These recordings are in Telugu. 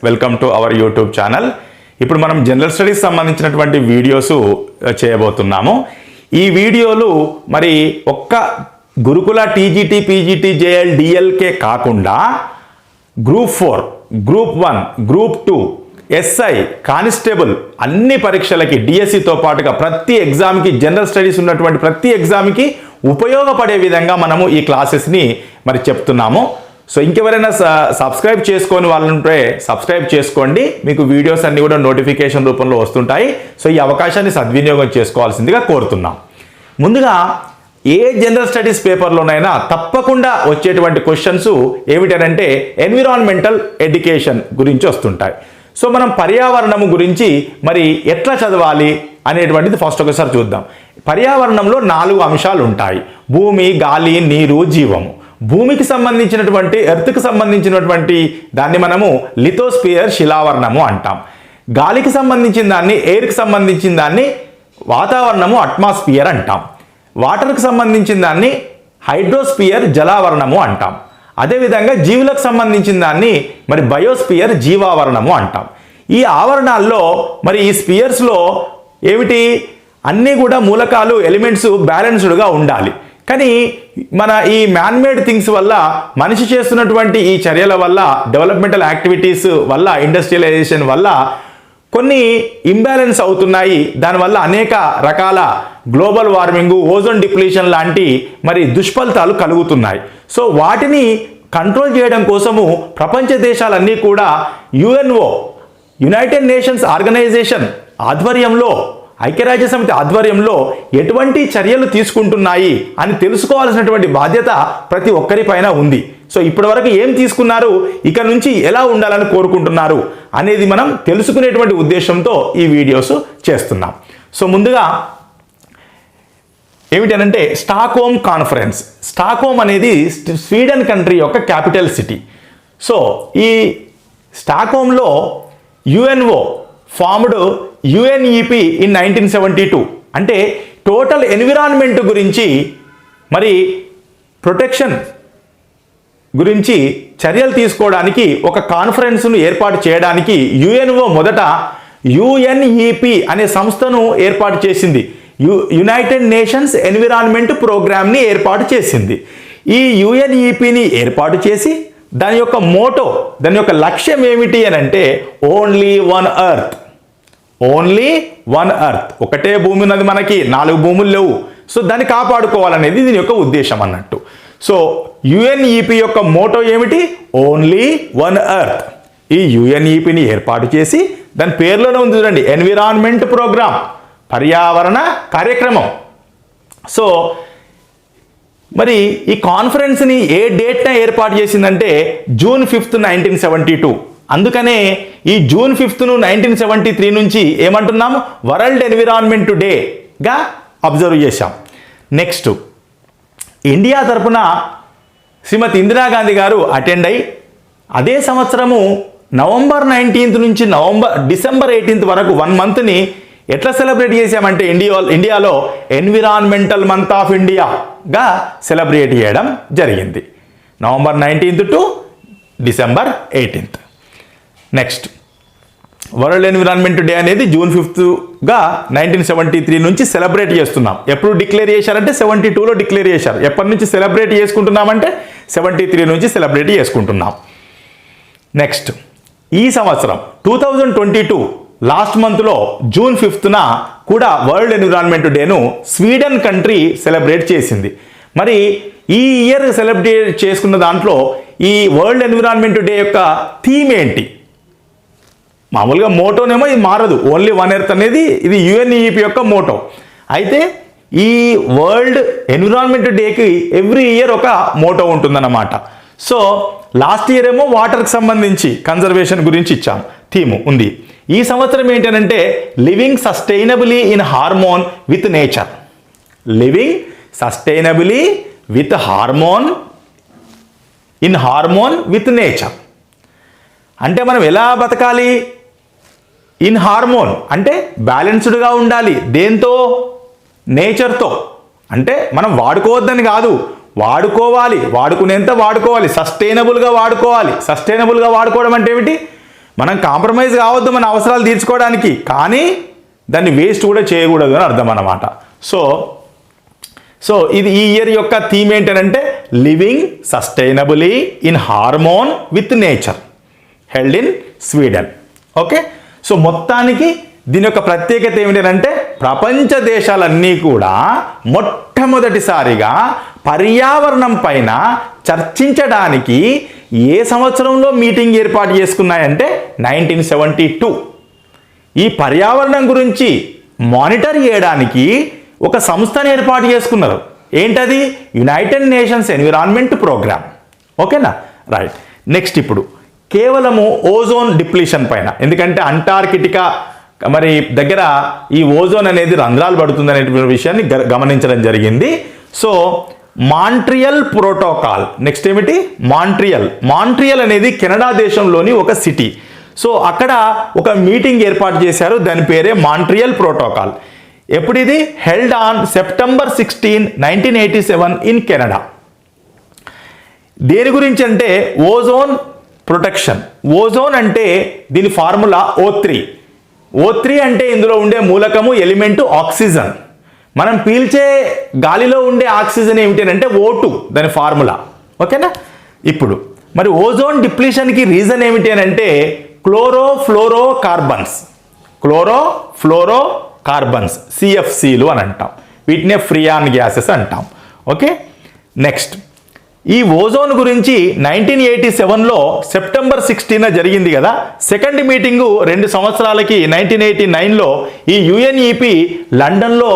Welcome to our YouTube channel. ఇప్పుడు మనం జనరల్ స్టడీస్ సంబంధించినటువంటి వీడియోస్ చేయబోతున్నాము. ఈ వీడియోలు మరి ఒక్క గురుకుల టీజీటీ పీజీటీ జేఎల్ డిఎల్కే కాకుండా group 4, group 1, group 2, SI, constable అన్ని పరీక్షలకి డిఎస్సితో పాటుగా ప్రతి ఎగ్జామ్కి జనరల్ స్టడీస్ ఉన్నటువంటి ప్రతి ఎగ్జామ్కి ఉపయోగపడే విధంగా మనము ఈ క్లాసెస్ని మరి చెప్తున్నాము. సో ఇంకెవరైనా సబ్స్క్రైబ్ చేసుకొని వాళ్ళుంటే సబ్స్క్రైబ్ చేసుకోండి. మీకు వీడియోస్ అన్నీ కూడా నోటిఫికేషన్ రూపంలో వస్తుంటాయి. సో ఈ అవకాశాన్ని సద్వినియోగం చేసుకోవాల్సిందిగా కోరుతున్నాం. ముందుగా ఏ జనరల్ స్టడీస్ పేపర్లోనైనా తప్పకుండా వచ్చేటువంటి క్వశ్చన్స్ ఏమిటంటే ఎన్విరాన్మెంటల్ ఎడ్యుకేషన్ గురించి వస్తుంటాయి. సో మనం పర్యావరణము గురించి మరి ఎట్లా చదవాలి అనేటువంటిది ఫస్ట్ ఒకసారి చూద్దాం. పర్యావరణంలో 4 అంశాలు ఉంటాయి: భూమి, గాలి, నీరు, జీవము. భూమికి సంబంధించినటువంటి ఎర్త్కి సంబంధించినటువంటి దాన్ని మనము లిథోస్పియర్, శిలావరణము అంటాం. గాలికి సంబంధించిన దాన్ని, ఎయిర్కి సంబంధించిన దాన్ని వాతావరణము, అట్మాస్ఫియర్ అంటాం. వాటర్కి సంబంధించిన దాన్ని హైడ్రోస్పియర్, జలావరణము అంటాం. అదేవిధంగా జీవులకు సంబంధించిన దాన్ని మరి బయోస్పియర్, జీవావరణము అంటాం. ఈ ఆవరణాల్లో మరి ఈ స్పియర్స్లో ఏమిటి, అన్నీ కూడా మూలకాలు, ఎలిమెంట్స్ బ్యాలెన్స్డ్గా ఉండాలి. కానీ మన ఈ మ్యాన్మేడ్ థింగ్స్ వల్ల, మనిషి చేస్తున్నటువంటి ఈ చర్యల వల్ల, డెవలప్మెంటల్ యాక్టివిటీస్ వల్ల, ఇండస్ట్రియలైజేషన్ వల్ల కొన్ని ఇంబ్యాలెన్స్ అవుతున్నాయి. దానివల్ల అనేక రకాల గ్లోబల్ వార్మింగ్, ఓజోన్ డిప్లీషన్ లాంటి మరి దుష్ఫలితాలు కలుగుతున్నాయి. సో వాటిని కంట్రోల్ చేయడం కోసము ప్రపంచ దేశాలన్నీ కూడా యుఎన్ఓ, యునైటెడ్ నేషన్స్ ఆర్గనైజేషన్ ఆధ్వర్యంలో, ఐక్యరాజ్య సమితి ఆధ్వర్యంలో ఎటువంటి చర్యలు తీసుకుంటున్నాయి అని తెలుసుకోవాల్సినటువంటి బాధ్యత ప్రతి ఒక్కరిపైన ఉంది. సో ఇప్పటివరకు ఏం తీసుకున్నారు, ఇక నుంచి ఎలా ఉండాలని కోరుకుంటున్నారు అనేది మనం తెలుసుకునేటువంటి ఉద్దేశంతో ఈ వీడియోస్ చేస్తున్నాం. సో ముందుగా ఏమిటనంటే స్టాక్హోమ్ కాన్ఫరెన్స్. స్టాక్హోమ్ అనేది స్వీడన్ కంట్రీ యొక్క క్యాపిటల్ సిటీ. సో ఈ స్టాక్హోమ్లో యుఎన్ఓ ఫార్మ్డ్ యుఎన్ఈపి ఇన్ 1972. అంటే టోటల్ ఎన్విరాన్మెంట్ గురించి మరి ప్రొటెక్షన్ గురించి చర్యలు తీసుకోవడానికి ఒక కాన్ఫరెన్స్ను ఏర్పాటు చేయడానికి యుఎన్ఓ మొదట యుఎన్ఈపి అనే సంస్థను ఏర్పాటు చేసింది. యునైటెడ్ నేషన్స్ ఎన్విరాన్మెంట్ ప్రోగ్రామ్ని ఏర్పాటు చేసింది. ఈ యుఎన్ఈపిని ఏర్పాటు చేసి దాని యొక్క మోటో, దాని యొక్క లక్ష్యం ఏమిటి అని అంటే only one earth, only one earth. ఒకటే భూమి ఉన్నది, మనకి 4 భూములు లేవు. సో దాన్ని కాపాడుకోవాలనేది దీని యొక్క ఉద్దేశం అన్నట్టు. సో యుఎన్ఈపి యొక్క మోటో ఏమిటి, ఓన్లీ వన్ ఎర్త్. ఈ యుఎన్ఈపిని ఏర్పాటు చేసి దాని పేర్లోనే ఉంది చూడండి, ఎన్విరాన్మెంట్ ప్రోగ్రామ్, పర్యావరణ కార్యక్రమం. సో మరి ఈ కాన్ఫరెన్స్ని ఏ డేట్న ఏర్పాటు చేసిందంటే జూన్ 5, 1972. అందుకనే ఈ జూన్ 5 1973 నుంచి ఏమంటున్నాము, వరల్డ్ ఎన్విరాన్మెంట్ డేగా అబ్జర్వ్ చేశాం. నెక్స్ట్ ఇండియా తరపున శ్రీమతి ఇందిరాగాంధీ గారు అటెండ్ అయ్యి అదే సంవత్సరము నవంబర్ 19 నుంచి డిసెంబర్ 18 వరకు 1 మంత్ని ఎట్లా సెలబ్రేట్ చేశామంటే ఇండియాలో ఎన్విరాన్మెంటల్ మంత్ ఆఫ్ ఇండియాగా సెలబ్రేట్ చేయడం జరిగింది. November 19 to December 18. Next world environment day అనేది జూన్ 5గా 1973 నుంచి సెలబ్రేట్ చేస్తున్నాం. ఎప్పుడు డిక్లేర్ చేశారంటే 72లో డిక్లేర్ చేశారు. ఎప్పటి నుంచి సెలబ్రేట్ చేసుకుంటున్నామంటే 73 నుంచి సెలబ్రేట్ చేసుకుంటున్నాం. నెక్స్ట్ ఈ సంవత్సరం 2022 లాస్ట్ మంత్లో జూన్ 5న కూడా వరల్డ్ ఎన్విరాన్మెంట్ డేను స్వీడన్ కంట్రీ సెలబ్రేట్ చేసింది. మరి ఈ ఇయర్ సెలబ్రేట్ చేసుకున్న దాంట్లో ఈ వరల్డ్ ఎన్విరాన్మెంట్ డే యొక్క థీమ్ ఏంటి? మామూలుగా మోటోనేమో ఇది మారదు, ఓన్లీ వన్ ఎర్త్ అనేది ఇది యుఎన్ఈపి యొక్క మోటో. అయితే ఈ వరల్డ్ ఎన్విరాన్మెంట్ డేకి ఎవ్రీ ఇయర్ ఒక మోటో ఉంటుందన్నమాట. సో లాస్ట్ ఇయర్ ఏమో వాటర్కి సంబంధించి కన్జర్వేషన్ గురించి ఇచ్చాం, థీము ఉంది. ఈ సంవత్సరం ఏంటంటే living sustainably in harmony with nature. Living sustainably with harmony with nature. అంటే మనం ఎలా బతకాలి? ఇన్ హార్మోన్ అంటే బ్యాలెన్స్డ్గా ఉండాలి. దేంతో? నేచర్తో. అంటే మనం వాడుకోవద్దని కాదు, వాడుకోవాలి, వాడుకునేంత వాడుకోవాలి, సస్టైనబుల్గా వాడుకోవాలి. సస్టైనబుల్గా వాడుకోవడం అంటే ఏమిటి? మనం కాంప్రమైజ్ కావద్దు మన అవసరాలు తీర్చుకోవడానికి, కానీ దాన్ని వేస్ట్ కూడా చేయకూడదు అని అర్థం అన్నమాట. సో ఇది ఈ ఇయర్ యొక్క థీమ్ ఏంటంటే living sustainably in harmony with nature, held in Sweden. Okay, so మొత్తానికి దీని యొక్క ప్రత్యేకత ఏమిటంటే ప్రపంచ దేశాలన్నీ కూడా మొట్టమొదటిసారిగా పర్యావరణం పైన చర్చించడానికి ఏ సంవత్సరంలో మీటింగ్ ఏర్పాటు చేసుకున్నాయంటే 1972. ఈ పర్యావరణం గురించి మానిటర్ చేయడానికి ఒక సంస్థను ఏర్పాటు చేసుకున్నారు. ఏంటది? United Nations Environment Programme. ఓకేనా, రైట్. నెక్స్ట్ ఇప్పుడు కేవలము ఓజోన్ డిప్లీషన్ పైన, ఎందుకంటే అంటార్కిటికా మరి దగ్గర ఈ ఓజోన్ అనేది రంధ్రాలు పడుతుంది అనేటువంటి విషయాన్ని గమనించడం జరిగింది. సో మాంట్రియల్ ప్రోటోకాల్, నెక్స్ట్ ఏమిటి? మాంట్రియల్ అనేది కెనడా దేశంలోని ఒక సిటీ. సో అక్కడ ఒక మీటింగ్ ఏర్పాటు చేశారు, దాని పేరే మాంట్రియల్ ప్రోటోకాల్. ఎప్పుడు ఇది? Held on September 16, 1987 in Canada. దేని గురించి అంటే ఓజోన్ ప్రొటెక్షన్. ఓజోన్ అంటే దీని ఫార్ములా O3 అంటే ఇందులో ఉండే మూలకము ఎలిమెంటు ఆక్సిజన్. మనం పీల్చే గాలిలో ఉండే ఆక్సిజన్ ఏమిటి అంటే O2 దాని ఫార్ములా. ఓకేనా, ఇప్పుడు మరి ఓజోన్ డిప్లీషన్కి రీజన్ ఏమిటి అంటే క్లోరోఫ్లోరోకార్బన్స్ CFCలు అని అంటాం, వీటినే ఫ్రియాన్ గ్యాసెస్ అంటాం. ఓకే, నెక్స్ట్ ఈ ఓజోన్ గురించి 1987లో సెప్టెంబర్ 16న జరిగింది కదా సెకండ్ మీటింగు. 2 సంవత్సరాలకి 1989లో ఈ UNEP లండన్లో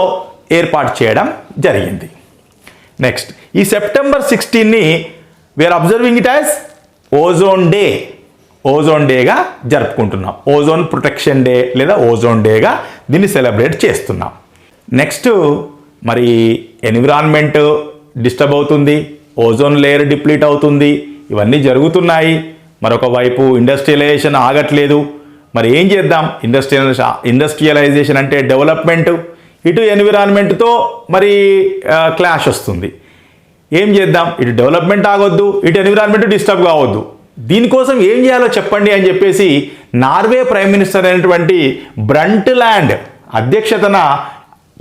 ఏర్పాటు చేయడం జరిగింది. నెక్స్ట్ ఈ సెప్టెంబర్ 16ని we are observing it as ozone డేగా జరుపుకుంటున్నాం. ఓజోన్ ప్రొటెక్షన్ డే లేదా ఓజోన్ డేగా దీన్ని సెలబ్రేట్ చేస్తున్నాం. నెక్స్ట్ మరి ఎన్విరాన్మెంట్ డిస్టర్బ్ అవుతుంది, ఓజోన్ లేయర్ డిప్లీట్ అవుతుంది, ఇవన్నీ జరుగుతున్నాయి. మరొక వైపు ఇండస్ట్రియలైజేషన్ ఆగట్లేదు. మరి ఏం చేద్దాం? ఇండస్ట్రియలైజేషన్ అంటే డెవలప్మెంట్, ఇటు ఎన్విరాన్మెంట్తో మరి క్లాష్ వస్తుంది. ఏం చేద్దాం? ఇటు డెవలప్మెంట్ ఆగొద్దు, ఇటు ఎన్విరాన్మెంట్ డిస్టర్బ్ కావద్దు. దీనికోసం ఏం చేయాలో చెప్పండి అని చెప్పేసి నార్వే ప్రైమ్ మినిస్టర్ అయినటువంటి బ్రంట్లాండ్ అధ్యక్షతన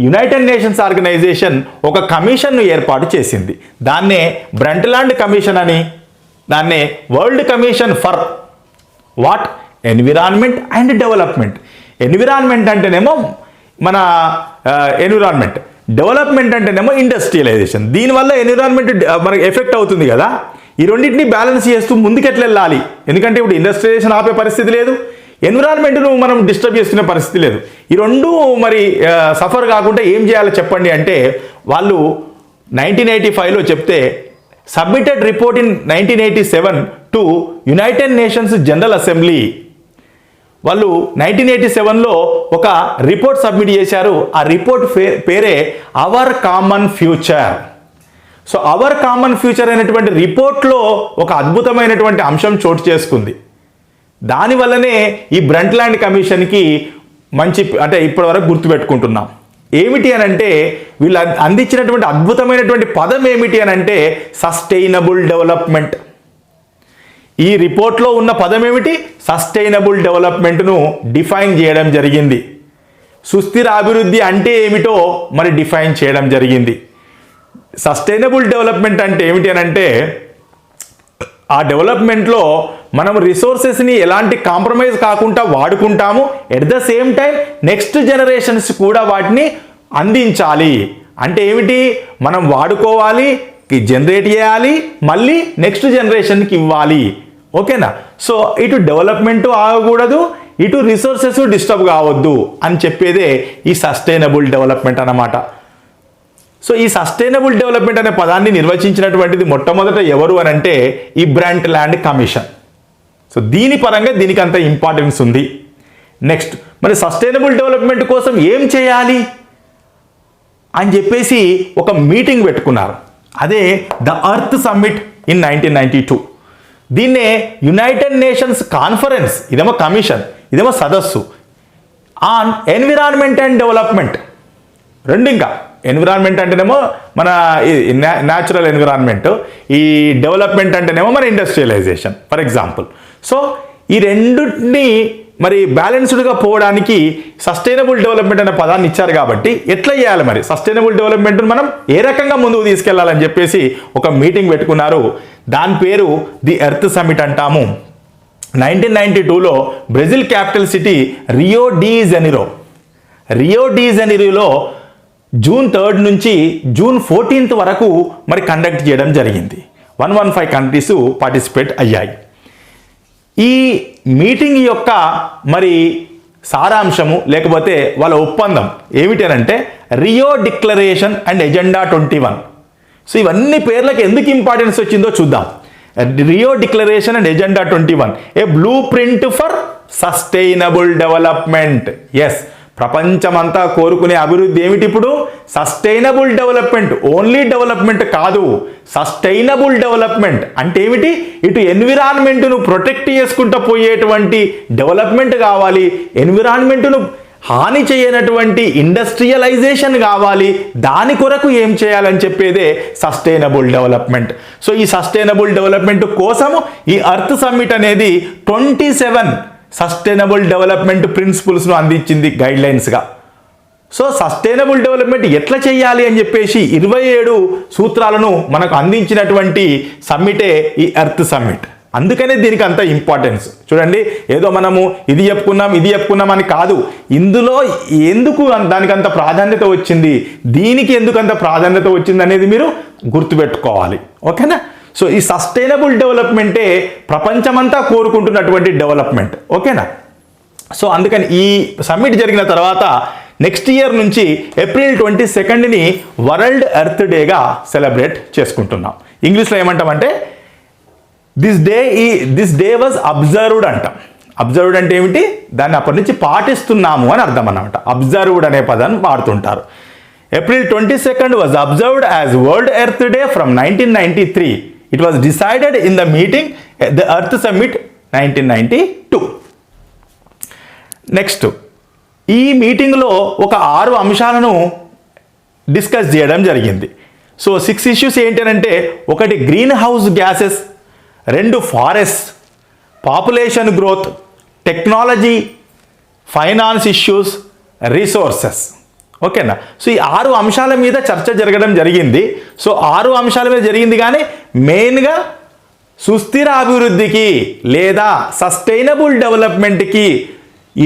యునైటెడ్ నేషన్స్ ఆర్గనైజేషన్ ఒక కమిషన్ను ఏర్పాటు చేసింది. దాన్నే బ్రంట్లాండ్ కమిషన్ అని, దాన్నే world commission for what? Environment and development. Environment అంటేనేమో మన ఎన్విరాన్మెంట్, డెవలప్మెంట్ అంటేనేమో ఇండస్ట్రియలైజేషన్. దీనివల్ల ఎన్విరాన్మెంట్ మనకి ఎఫెక్ట్ అవుతుంది కదా. ఈ రెండింటిని బ్యాలెన్స్ చేస్తూ ముందుకెట్లా వెళ్ళాలి? ఎందుకంటే ఇప్పుడు ఇండస్ట్రియలైజేషన్ ఆపే పరిస్థితి లేదు, ఎన్విరాన్మెంట్ను మనం డిస్టర్బ్ చేసుకునే పరిస్థితి లేదు. ఈ రెండు మరి సఫర్ కాకుండా ఏం చేయాలో చెప్పండి అంటే వాళ్ళు 1985లో చెప్తే submitted report in 1987 to United nations general assembly. వాళ్ళు 1987లో ఒక రిపోర్ట్ సబ్మిట్ చేశారు. ఆ రిపోర్ట్ పేరే our common future. So our common future అనేటువంటి రిపోర్ట్లో ఒక అద్భుతమైనటువంటి అంశం చోటు చేసుకుంది. దానివల్లనే ఈ బ్రంట్లాండ్ కమిషన్కి మంచి అంటే ఇప్పటి వరకు గుర్తుపెట్టుకుంటున్నాం. ఏమిటి అని అంటే వీళ్ళు అందించినటువంటి అద్భుతమైనటువంటి పదం ఏమిటి అని అంటే సస్టైనబుల్ డెవలప్మెంట్. ఈ రిపోర్ట్లో ఉన్న పదం ఏమిటి? సస్టైనబుల్ డెవలప్మెంట్ను డిఫైన్ చేయడం జరిగింది. సుస్థిర అభివృద్ధి అంటే ఏమిటో మరి డిఫైన్ చేయడం జరిగింది. సస్టైనబుల్ డెవలప్మెంట్ అంటే ఏమిటి అని అంటే ఆ డెవలప్మెంట్లో మనం రిసోర్సెస్ని ఎలాంటి కాంప్రమైజ్ కాకుండా వాడుకుంటాము, at the same time next generations కూడా వాటిని అందించాలి. అంటే ఏమిటి? మనం వాడుకోవాలి, జనరేట్ చేయాలి, మళ్ళీ నెక్స్ట్ జనరేషన్కి ఇవ్వాలి. ఓకేనా? సో ఇటు డెవలప్మెంట్ ఆగకూడదు, ఇటు రిసోర్సెస్ డిస్టర్బ్ కావద్దు అని చెప్పేదే ఈ సస్టైనబుల్ డెవలప్మెంట్ అన్నమాట. సో ఈ సస్టైనబుల్ డెవలప్మెంట్ అనే పదాన్ని నిర్వచించినటువంటిది మొట్టమొదట ఎవరు అని అంటే ఈ బ్రంట్లాండ్ కమిషన్. సో దీని పరంగా దీనికి అంత ఇంపార్టెన్స్ ఉంది. నెక్స్ట్ మరి సస్టైనబుల్ డెవలప్మెంట్ కోసం ఏం చేయాలి అని చెప్పేసి ఒక మీటింగ్ పెట్టుకున్నారు. అదే ద ఎర్త్ సమ్మిట్ ఇన్ 1992. దీన్నే యునైటెడ్ నేషన్స్ కాన్ఫరెన్స్, ఇదేమో కమిషన్, ఇదేమో సదస్సు ఆన్ ఎన్విరాన్మెంట్ అండ్ డెవలప్మెంట్. రెండు ఇంకా ఎన్విరాన్మెంట్ అంటేనేమో మన న్యాచురల్ ఎన్విరాన్మెంట్, ఈ డెవలప్మెంట్ అంటేనేమో మన ఇండస్ట్రియలైజేషన్ ఫర్ ఎగ్జాంపుల్. సో ఈ రెండింటిని మరి బ్యాలెన్స్డ్గా పోవడానికి సస్టైనబుల్ డెవలప్మెంట్ అనే పదాన్ని ఇచ్చారు కాబట్టి ఎట్లా చేయాలి మరి సస్టైనబుల్ డెవలప్మెంట్ను మనం ఏ రకంగా ముందుకు తీసుకెళ్లాలని చెప్పేసి ఒక మీటింగ్ పెట్టుకున్నారు. దాని పేరు ది ఎర్త్ సమ్మిట్ అంటాము. 1992లో Brazil capital city Rio de జెనీరోలో జూన్ 3 నుంచి జూన్ 14 వరకు మరి కండక్ట్ చేయడం జరిగింది. 115 కంట్రీస్ పార్టిసిపేట్ అయ్యాయి. ఈ మీటింగ్ యొక్క మరి సారాంశము లేకపోతే వాళ్ళ ఒప్పందం ఏమిటనంటే Rio declaration and agenda 21. So ఇవన్నీ పేర్లకు ఎందుకు ఇంపార్టెన్స్ వచ్చిందో చూద్దాం. Rio declaration and agenda 21 a blueprint for sustainable development. Yes, ప్రపంచమంతా కోరుకునే అభివృద్ధి ఏమిటి ఇప్పుడు? Sustainable development. ఓన్లీ డెవలప్మెంట్ కాదు, సస్టైనబుల్ డెవలప్మెంట్ అంటే ఏమిటి? ఇటు ఎన్విరాన్మెంట్ను ప్రొటెక్ట్ చేసుకుంటూ పోయేటువంటి డెవలప్మెంట్ కావాలి, ఎన్విరాన్మెంట్ను హాని చేయనటువంటి ఇండస్ట్రియలైజేషన్ కావాలి. దాని కొరకు ఏం చేయాలని చెప్పేదే సస్టైనబుల్ డెవలప్మెంట్. సో ఈ సస్టైనబుల్ డెవలప్మెంట్ కోసము ఈ ఎర్త్ సమ్మిట్ అనేది 27 సస్టైనబుల్ డెవలప్మెంట్ ప్రిన్సిపల్స్ను అందించింది గైడ్లైన్స్గా. సో సస్టైనబుల్ డెవలప్మెంట్ ఎట్లా చేయాలి అని చెప్పేసి 27 సూత్రాలను మనకు అందించినటువంటి సమ్మిటే ఈ ఎర్త్ సమ్మిట్. అందుకనే దీనికి అంత ఇంపార్టెన్స్. చూడండి, ఏదో మనము ఇది చెప్పుకున్నాం అని కాదు. ఇందులో ఎందుకు దానికి అంత ప్రాధాన్యత వచ్చింది, దీనికి ఎందుకు అంత ప్రాధాన్యత వచ్చింది అనేది మీరు గుర్తుపెట్టుకోవాలి. ఓకేనా? సో ఈ సస్టైనబుల్ డెవలప్మెంటే ప్రపంచమంతా కోరుకుంటున్నటువంటి డెవలప్మెంట్. ఓకేనా? సో అందుకని ఈ సమ్మిట్ జరిగిన తర్వాత నెక్స్ట్ ఇయర్ నుంచి ఏప్రిల్ 22ని వరల్డ్ ఎర్త్ డేగా సెలబ్రేట్ చేసుకుంటున్నాం. ఇంగ్లీష్లో ఏమంటామంటే దిస్ డే వాజ్ అబ్జర్వ్డ్ అంటాం. అబ్జర్వ్డ్ అంటే ఏమిటి? దాన్ని అప్పటి నుంచి పాటిస్తున్నాము అని అర్థం అన్నమాట. అబ్జర్వ్డ్ అనే పదాన్ని వాడుతుంటారు. April 22 was observed as world earth day from 1993. It was decided in the meeting at the Earth Summit 1992. Next, ఈ మీటింగ్లో ఒక 6 అంశాలను డిస్కస్ చేయడం జరిగింది. సో 6 ఇష్యూస్ ఏంటంటే, 1 green house gases, 2 forest, population growth, technology, finance issues, resources. ఓకేనా? సో ఈ 6 అంశాల మీద చర్చ జరగడం జరిగింది. సో 6 అంశాల మీద జరిగింది, కానీ మెయిన్గా సుస్థిర అభివృద్ధికి లేదా సస్టైనబుల్ డెవలప్మెంట్కి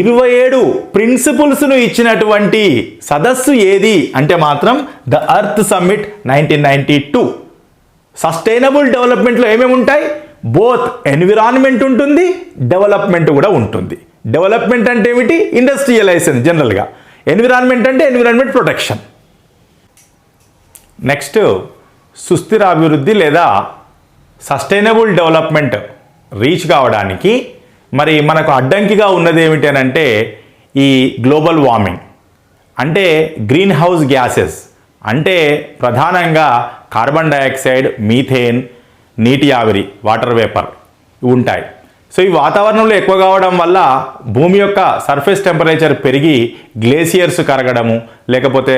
27 ప్రిన్సిపుల్స్ను ఇచ్చినటువంటి సదస్సు ఏది అంటే మాత్రం ద ఎర్త్ సమ్మిట్ 1992. సస్టైనబుల్ డెవలప్మెంట్లో ఏమేమి ఉంటాయి? బోత్ ఎన్విరాన్మెంట్ ఉంటుంది, డెవలప్మెంట్ కూడా ఉంటుంది. డెవలప్మెంట్ అంటే ఏమిటి? ఇండస్ట్రియలైజేషన్ జనరల్గా. ఎన్విరాన్మెంట్ అంటే ఎన్విరాన్మెంట్ ప్రొటెక్షన్. నెక్స్ట్, సుస్థిర అభివృద్ధి లేదా సస్టైనబుల్ డెవలప్మెంట్ రీచ్ కావడానికి మరి మనకు అడ్డంకిగా ఉన్నది ఏమిటి అని అంటే ఈ గ్లోబల్ వార్మింగ్ అంటే గ్రీన్ హౌస్ గ్యాసెస్ అంటే ప్రధానంగా కార్బన్ డయాక్సైడ్, మీథేన్, నీటి ఆవిరి, వాటర్ వేపర్ ఉంటాయి. సో ఈ వాతావరణంలో ఎక్కువ కావడం వల్ల భూమి యొక్క సర్ఫేస్ టెంపరేచర్ పెరిగి గ్లేసియర్స్ కరగడము, లేకపోతే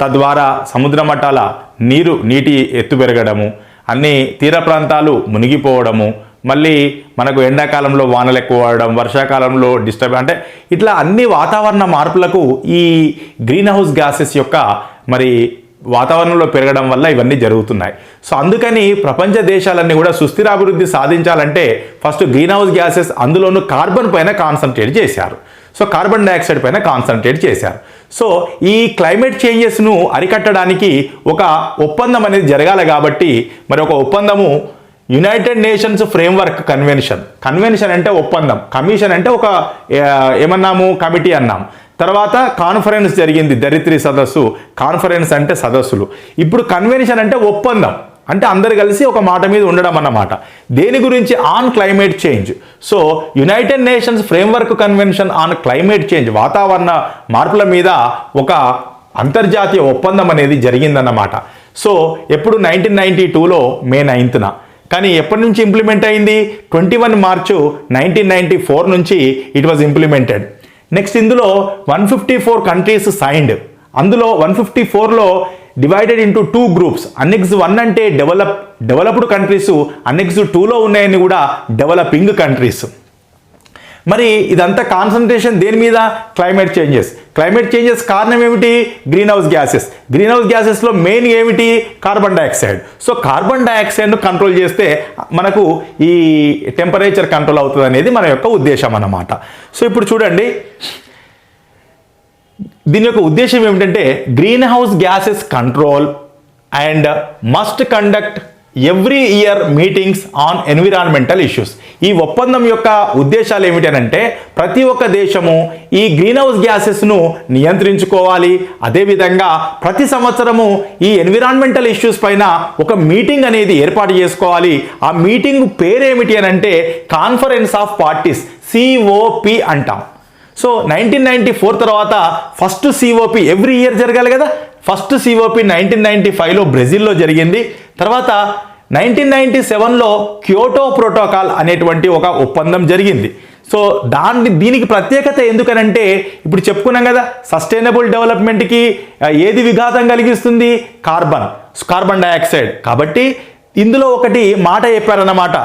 తద్వారా సముద్ర మట్టాల నీటి ఎత్తు పెరగడము, అన్ని తీర ప్రాంతాలు మునిగిపోవడము, మళ్ళీ మనకు ఎండాకాలంలో వానలు ఎక్కువ పడడం, వర్షాకాలంలో అంటే ఇట్లా అన్ని వాతావరణ మార్పులకు ఈ గ్రీన్ హౌస్ గ్యాసెస్ యొక్క మరి వాతావరణంలో పెరగడం వల్ల ఇవన్నీ జరుగుతున్నాయి. సో అందుకని ప్రపంచ దేశాలన్నీ కూడా సుస్థిరాభివృద్ధి సాధించాలంటే ఫస్ట్ గ్రీన్ హౌస్ గ్యాసెస్, అందులోనూ కార్బన్ పైన కాన్సన్ట్రేట్ చేశారు. సో కార్బన్ డయాక్సైడ్ పైన కాన్సన్ట్రేట్ చేశారు. సో ఈ క్లైమేట్ చేంజెస్ను అరికట్టడానికి ఒక ఒప్పందం అనేది జరగాలి. కాబట్టి మరి ఒక ఒప్పందము United Nations framework convention. Convention అంటే ఒప్పందం, కమిషన్ అంటే ఒక ఏమన్నాము కమిటీ అన్నాం. తర్వాత కాన్ఫరెన్స్ జరిగింది, ధరిత్రి సదస్సు. కాన్ఫరెన్స్ అంటే సదస్సులు. ఇప్పుడు కన్వెన్షన్ అంటే ఒప్పందం, అంటే అందరు కలిసి ఒక మాట మీద ఉండడం అన్నమాట. దేని గురించి? On climate change. So United Nations framework convention on climate change, వాతావరణ మార్పుల మీద ఒక అంతర్జాతీయ ఒప్పందం అనేది జరిగిందన్నమాట. సో ఎప్పుడు 1992లో మే 9న. కానీ ఎప్పటి నుంచి ఇంప్లిమెంట్ అయింది? 21 మార్చు 1994 నుంచి ఇట్ వాజ్ ఇంప్లిమెంటెడ్. నెక్స్ట్ ఇందులో 154 కంట్రీస్ సైన్డ్. అందులో 154లో డివైడెడ్ ఇంటూ 2 గ్రూప్స్. అన్నెక్స్ 1 అంటే డెవలప్డ్ కంట్రీస్, అన్నెక్స్ 2లో ఉన్నాయని కూడా డెవలపింగ్ కంట్రీస్. మరి ఇదంతా కాన్సన్ట్రేషన్ దేని మీద? క్లైమేట్ చేంజెస్ కారణం ఏమిటి? గ్రీన్ హౌస్ గ్యాసెస్లో మెయిన్ ఏమిటి? Carbon dioxide. సో కార్బన్ డైఆక్సైడ్ను కంట్రోల్ చేస్తే మనకు ఈ టెంపరేచర్ కంట్రోల్ అవుతుంది అనేది మన యొక్క ఉద్దేశం అన్నమాట. సో ఇప్పుడు చూడండి, దీని యొక్క ఉద్దేశం ఏమిటంటే green house gases control and must conduct every year meetings on environmental issues. ఈ ఒప్పందం యొక్క ఉద్దేశాలు ఏమిటంటే ప్రతి ఒక్క దేశము ఈ గ్రీన్ హౌస్ గ్యాసెస్ను నియంత్రించుకోవాలి, అదేవిధంగా ప్రతి సంవత్సరము ఈ ఎన్విరాన్మెంటల్ ఇష్యూస్ పైన ఒక మీటింగ్ అనేది ఏర్పాటు చేసుకోవాలి. ఆ మీటింగ్ పేరేమిటి అంటే కాన్ఫరెన్స్ ఆఫ్ పార్టీస్, COP అంటాం. సో 1994 తర్వాత ఫస్ట్ COP ఎవ్రీ ఇయర్ జరగాలి కదా. ఫస్ట్ COP 1995లో బ్రెజిల్లో జరిగింది. తర్వాత 1997లో క్యోటో ప్రోటోకాల్ అనేటువంటి ఒక ఒప్పందం జరిగింది. సో దీనికి ప్రత్యేకత ఎందుకనంటే ఇప్పుడు చెప్పుకున్నాం కదా, సస్టైనబుల్ డెవలప్మెంట్కి ఏది విఘాతం కలిగిస్తుంది? Carbon dioxide. కాబట్టి ఇందులో ఒకటి మాట చెప్పారన్నమాట,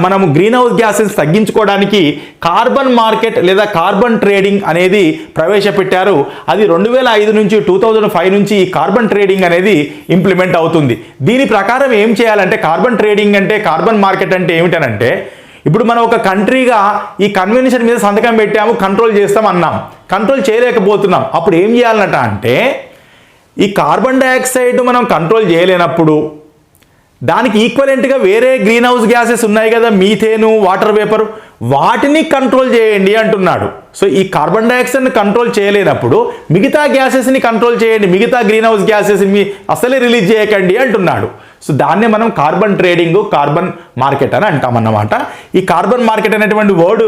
మనము గ్రీన్ హౌస్ గ్యాసెస్ తగ్గించుకోవడానికి కార్బన్ మార్కెట్ లేదా కార్బన్ ట్రేడింగ్ అనేది ప్రవేశపెట్టారు. అది 2005 నుంచి 2005 నుంచి ఈ కార్బన్ ట్రేడింగ్ అనేది ఇంప్లిమెంట్ అవుతుంది. దీని ప్రకారం ఏం చేయాలంటే కార్బన్ ట్రేడింగ్ అంటే, కార్బన్ మార్కెట్ అంటే ఏమిటనంటే, ఇప్పుడు మనం ఒక కంట్రీగా ఈ కన్వెన్షన్ మీద సంతకం పెట్టాము, కంట్రోల్ చేస్తాం అన్నాం, కంట్రోల్ చేయలేకపోతున్నాం. అప్పుడు ఏం చేయాలన్నట అంటే ఈ కార్బన్ డైఆక్సైడ్ మనం కంట్రోల్ చేయలేనప్పుడు దానికి ఈక్వలెంట్గా వేరే గ్రీన్ హౌస్ గ్యాసెస్ ఉన్నాయి కదా, మీథేను, వాటర్ వేపర్, వాటిని కంట్రోల్ చేయండి అంటున్నాడు. సో ఈ కార్బన్ డైఆక్సైడ్ని కంట్రోల్ చేయలేనప్పుడు మిగతా గ్యాసెస్ని కంట్రోల్ చేయండి, మిగతా గ్రీన్ హౌస్ గ్యాసెస్ని అసలే రిలీజ్ చేయకండి అంటున్నాడు. సో దాన్నే మనం కార్బన్ ట్రేడింగ్, కార్బన్ మార్కెట్ అని అంటామన్నమాట. ఈ కార్బన్ మార్కెట్ అనేటువంటి వర్డ్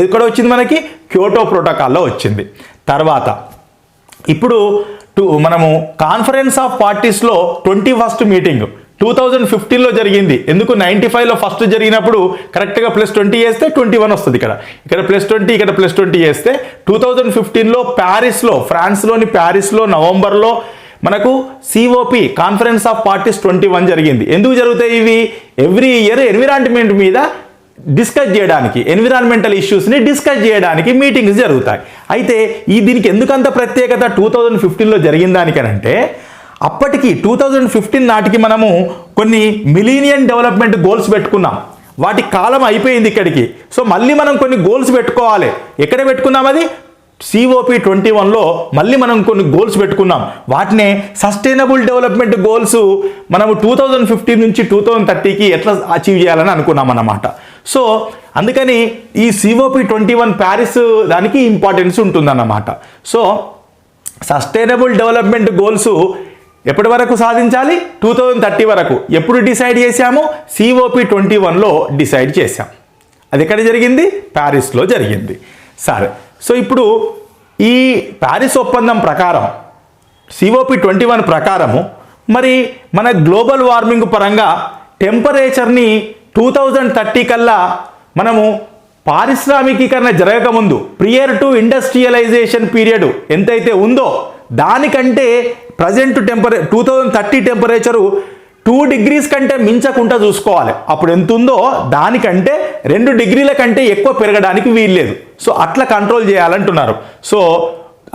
ఎక్కడ వచ్చింది? మనకి క్యోటో ప్రోటోకాల్లో వచ్చింది. తర్వాత ఇప్పుడు మనము కాన్ఫరెన్స్ ఆఫ్ పార్టీస్లో 21st మీటింగ్ 2015లో జరిగింది. ఎందుకు? 95లో ఫస్ట్ జరిగినప్పుడు కరెక్ట్గా +20 చేస్తే 21 వస్తుంది. ఇక్కడ +20, ఇక్కడ +20 చేస్తే 2015లో ప్యారిస్లో, ఫ్రాన్స్లోని ప్యారిస్లో నవంబర్లో మనకు COP కాన్ఫరెన్స్ ఆఫ్ పార్టీస్ 21 జరిగింది. ఎందుకు జరుగుతాయి ఇవి? ఎవ్రీ ఇయర్ ఎన్విరాన్మెంట్ మీద డిస్కస్ చేయడానికి, ఎన్విరాన్మెంటల్ ఇష్యూస్ని డిస్కస్ చేయడానికి మీటింగ్స్ జరుగుతాయి. అయితే దీనికి ఎందుకంత ప్రత్యేకత 2015లో జరిగిన దానికనంటే, అప్పటికి 2015 నాటికి మనము కొన్ని మిలీనియం డెవలప్మెంట్ గోల్స్ పెట్టుకున్నాం. వాటి కాలం అయిపోయింది ఇక్కడికి. సో మళ్ళీ మనం కొన్ని గోల్స్ పెట్టుకోవాలి. ఎక్కడ పెట్టుకున్నాం? అది COP 21లో మళ్ళీ మనం కొన్ని గోల్స్ పెట్టుకున్నాం. వాటినే సస్టైనబుల్ డెవలప్మెంట్ గోల్స్ మనము 2015 నుంచి 2030కి ఎట్లా అచీవ్ చేయాలని అనుకున్నాం అన్నమాట. సో అందుకని ఈ COP 21 ప్యారిస్ దానికి ఇంపార్టెన్స్ ఉంటుందన్నమాట. సో సస్టైనబుల్ డెవలప్మెంట్ గోల్స్ ఎప్పటి వరకు సాధించాలి? 2030 వరకు. ఎప్పుడు డిసైడ్ చేశాము? COP 21లో డిసైడ్ చేశాం. అది ఎక్కడ జరిగింది? ప్యారిస్లో జరిగింది. సరే, సో ఇప్పుడు ఈ ప్యారిస్ ఒప్పందం ప్రకారం, COP 21 ప్రకారము మరి మన గ్లోబల్ వార్మింగ్ పరంగా టెంపరేచర్ని 2030 కల్లా మనము పారిశ్రామికీకరణ జరగకముందు ప్రియర్ టు ఇండస్ట్రియలైజేషన్ పీరియడ్ ఎంతైతే ఉందో దానికంటే ప్రజెంట్ 2030 టెంపరేచరు 2 degrees కంటే మించకుండా చూసుకోవాలి. అప్పుడు ఎంత ఉందో దానికంటే 2 degrees కంటే ఎక్కువ పెరగడానికి వీల్లేదు. సో అట్లా కంట్రోల్ చేయాలంటున్నారు. సో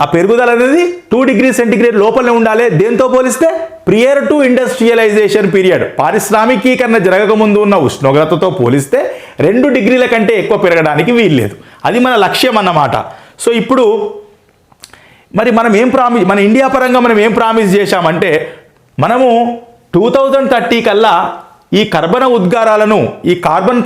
ఆ పెరుగుదల అనేది 2 degrees సెంటిగ్రేడ్ లోపలనే ఉండాలి. దేంతో పోలిస్తే? ప్రియర్ టు ఇండస్ట్రియలైజేషన్ పీరియడ్, పారిశ్రామికీకరణ జరగకముందు ఉన్న ఉష్ణోగ్రతతో పోలిస్తే 2 degrees కంటే ఎక్కువ పెరగడానికి వీల్లేదు. అది మన లక్ష్యం అన్నమాట. సో ఇప్పుడు మరి మన ఇండియా పరంగా మనం ఏం ప్రామిస్ చేశామంటే, మనము 2030 కల్లా ఈ కర్బన ఉద్గారాలను, ఈ కార్బన్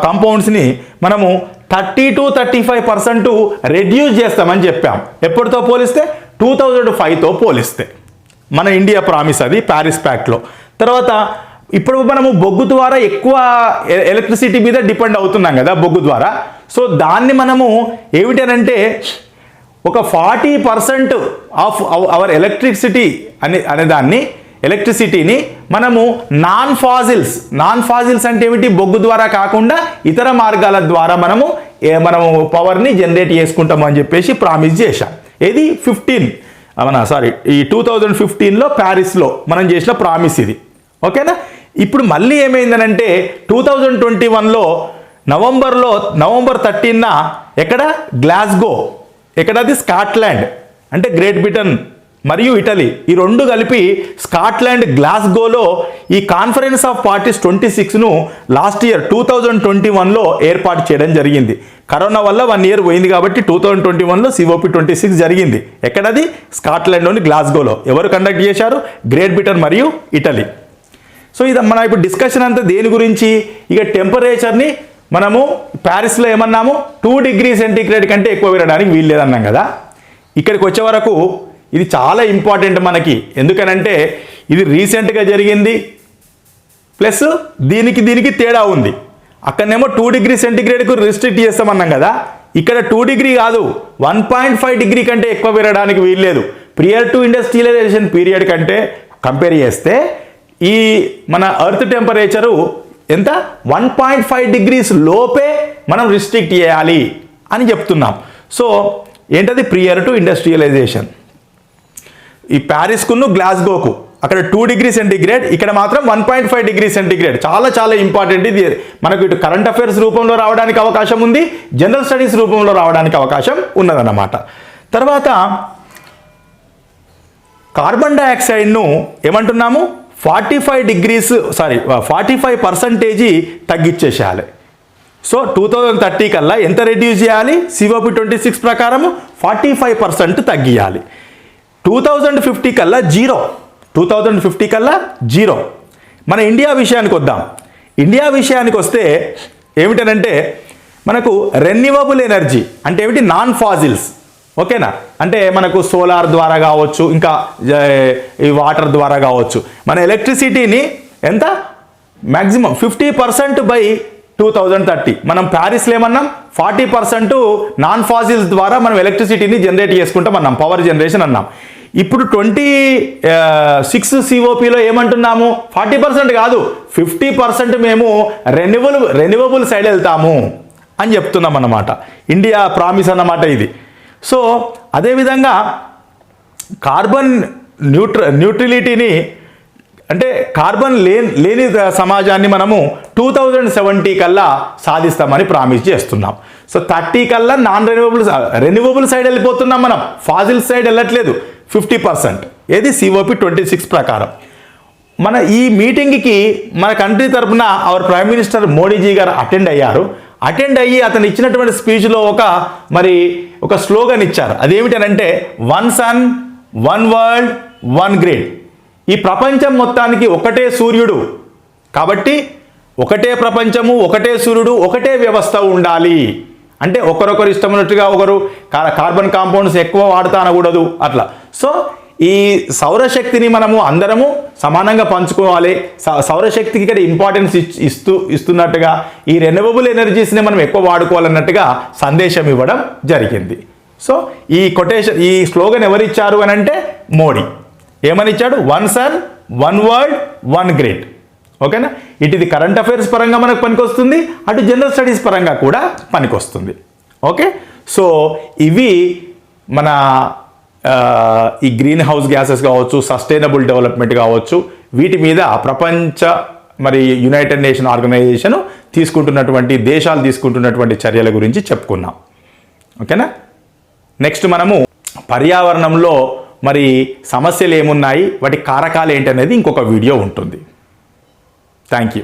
కాంపౌండ్స్ని మనము 30 to 35% రెడ్యూస్ చేస్తామని చెప్పాం. ఎప్పటితో పోలిస్తే? 2005తో పోలిస్తే. మన ఇండియా ప్రామిస్ అది ప్యారిస్ ప్యాక్ట్లో. తర్వాత ఇప్పుడు మనము బొగ్గు ద్వారా ఎక్కువ ఎలక్ట్రిసిటీ మీద డిపెండ్ అవుతున్నాం కదా, బొగ్గు ద్వారా. సో దాన్ని మనము ఏమిటనంటే ఒక 40% ఆఫ్ అవర్ ఎలక్ట్రిసిటీ అనే దాన్ని, ఎలక్ట్రిసిటీని మనము నాన్ ఫాజిల్స్ అంటే ఏమిటి? బొగ్గు ద్వారా కాకుండా ఇతర మార్గాల ద్వారా మనము పవర్ని జనరేట్ చేసుకుంటాము అని చెప్పేసి ప్రామిస్ చేశాం. ఇది 2015లో ప్యారిస్లో మనం చేసిన ప్రామిస్ ఇది. ఓకేనా? ఇప్పుడు మళ్ళీ ఏమైందనంటే 2021లో నవంబర్ 13న ఎక్కడ గ్లాస్గో, ఎక్కడది స్కాట్లాండ్ అంటే గ్రేట్ బ్రిటన్ మరియు ఇటలీ ఈ రెండు కలిపి స్కాట్లాండ్ గ్లాస్గోలో ఈ కాన్ఫరెన్స్ ఆఫ్ పార్టీస్ 26ను లాస్ట్ ఇయర్ 2021లో ఏర్పాటు చేయడం జరిగింది. కరోనా వల్ల 1 ఇయర్ పోయింది కాబట్టి 2021లో COP26 జరిగింది. ఎక్కడది స్కాట్లాండ్లోని గ్లాస్గోలో. ఎవరు కండక్ట్ చేశారు? గ్రేట్ బ్రిటన్ మరియు ఇటలీ. సో ఇది మన ఇప్పుడు డిస్కషన్ అంతా దేని గురించి? ఇక టెంపరేచర్ని మనము ప్యారిస్లో ఏమన్నాము 2 డిగ్రీ సెంటీగ్రేడ్ కంటే ఎక్కువ పెరగడానికి వీల్లేదన్నాం కదా. ఇక్కడికి వచ్చే వరకు ఇది చాలా ఇంపార్టెంట్ మనకి. ఎందుకనంటే ఇది రీసెంట్గా జరిగింది ప్లస్ దీనికి తేడా ఉంది. అక్కడనేమో 2 డిగ్రీ సెంటీగ్రేడ్కు రిస్ట్రిక్ట్ చేస్తామన్నాం కదా. ఇక్కడ 2 డిగ్రీ కాదు 1.5 డిగ్రీ కంటే ఎక్కువ పెరగడానికి వీల్లేదు. ప్రియర్ టు ఇండస్ట్రియలైజేషన్ పీరియడ్ కంటే కంపేర్ చేస్తే ఈ మన ఎర్త్ టెంపరేచరు ఎంత 1.5 డిగ్రీస్ లోపే మనం రిస్ట్రిక్ట్ చేయాలి అని చెప్తున్నాం. సో ఏంటది? Prior to industrialisation. ఈ ప్యారిస్కును గ్లాస్గోకు అక్కడ 2 డిగ్రీ సెంటీగ్రేడ్, ఇక్కడ మాత్రం 1.5 డిగ్రీ సెంటీగ్రేడ్. చాలా చాలా ఇంపార్టెంట్. ఇది మనకు ఇటు కరెంట్ అఫైర్స్ రూపంలో రావడానికి అవకాశం ఉంది, జనరల్ స్టడీస్ రూపంలో రావడానికి అవకాశం ఉన్నదన్నమాట. తర్వాత కార్బన్ డైఆక్సైడ్ను ఏమంటున్నాము 45% తగ్గించేసేయాలి. సో 2030 కల్లా ఎంత రెడ్యూస్ చేయాలి? COP26 ప్రకారం 45% తగ్గియాలి. 2050 కల్లా జీరో. మన ఇండియా విషయానికి వద్దాం. ఇండియా విషయానికి వస్తే ఏమిటనంటే మనకు రెన్యూవబుల్ ఎనర్జీ అంటే ఏమిటి? Non fossils. ఓకేనా? అంటే మనకు సోలార్ ద్వారా కావచ్చు, ఇంకా ఈ వాటర్ ద్వారా కావచ్చు. మన ఎలక్ట్రిసిటీని ఎంత మ్యాక్సిమం 50% బై 2030. మనం ప్యారిస్లో ఏమన్నాం 40% నాన్ ఫాజిల్స్ ద్వారా మనం ఎలక్ట్రిసిటీని జనరేట్ చేసుకుంటాం అన్నాం, పవర్ జనరేషన్ అన్నాం. ఇప్పుడు 26 COPలో ఏమంటున్నాము 40% కాదు 50% మేము రెన్యూవబుల్ సైడ్ వెళ్తాము అని చెప్తున్నాం అన్నమాట. ఇండియా ప్రామిస్ అన్నమాట ఇది. సో అదేవిధంగా కార్బన్ న్యూట్రలిటీని అంటే కార్బన్ లేని సమాజాన్ని మనము 2070 కల్లా సాధిస్తామని ప్రామిస్ చేస్తున్నాం. సో 30 కల్లా రెన్యూవబుల్ సైడ్ వెళ్ళిపోతున్నాం మనం, ఫాజిల్ సైడ్ వెళ్ళట్లేదు. 50% ఏది COP26 ప్రకారం. మన ఈ మీటింగ్కి మన కంట్రీ తరఫున అవర్ ప్రైమ్ మినిస్టర్ మోడీజీ గారు అటెండ్ అయ్యి అతను ఇచ్చినటువంటి స్పీచ్లో ఒక స్లోగన్ ఇచ్చారు. అదేమిటనంటే 1 సన్ 1 వరల్డ్ 1 గ్రిడ్. ఈ ప్రపంచం మొత్తానికి ఒకటే సూర్యుడు కాబట్టి ఒకటే ప్రపంచము, ఒకటే సూర్యుడు, ఒకటే వ్యవస్థ ఉండాలి. అంటే ఒకరొకరు ఇష్టమైనట్టుగా ఒకరు కార్బన్ కాంపౌండ్స్ ఎక్కువ వాడుతా అనకూడదు అట్లా. సో ఈ సౌరశక్తిని మనము అందరము సమానంగా పంచుకోవాలి. సౌరశక్తికి ఇక్కడ ఇంపార్టెన్స్ ఇస్తున్నట్టుగా ఈ రెన్యూవబుల్ ఎనర్జీస్ని మనం ఎక్కువ వాడుకోవాలన్నట్టుగా సందేశం ఇవ్వడం జరిగింది. సో ఈ స్లోగన్ ఎవరిచ్చారు అని అంటే మోడీ. ఏమని ఇచ్చాడు? 1 సన్ 1 వరల్డ్ 1 గ్రిడ్. ఓకేనా? ఇది కరెంట్ అఫైర్స్ పరంగా మనకు పనికొస్తుంది, అటు జనరల్ స్టడీస్ పరంగా కూడా పనికొస్తుంది. ఓకే, సో ఇవి మన ఈ గ్రీన్ హౌస్ గ్యాసెస్ కావచ్చు, సస్టైనబుల్ డెవలప్మెంట్ కావచ్చు, వీటి మీద ప్రపంచ యునైటెడ్ నేషన్ ఆర్గనైజేషన్ దేశాలు తీసుకుంటున్నటువంటి చర్యల గురించి చెప్పుకున్నాం. ఓకేనా? నెక్స్ట్ మనము పర్యావరణంలో సమస్యలు ఏమున్నాయి, వాటి కారకాలు ఏంటనేది ఇంకొక వీడియో ఉంటుంది. Thank you.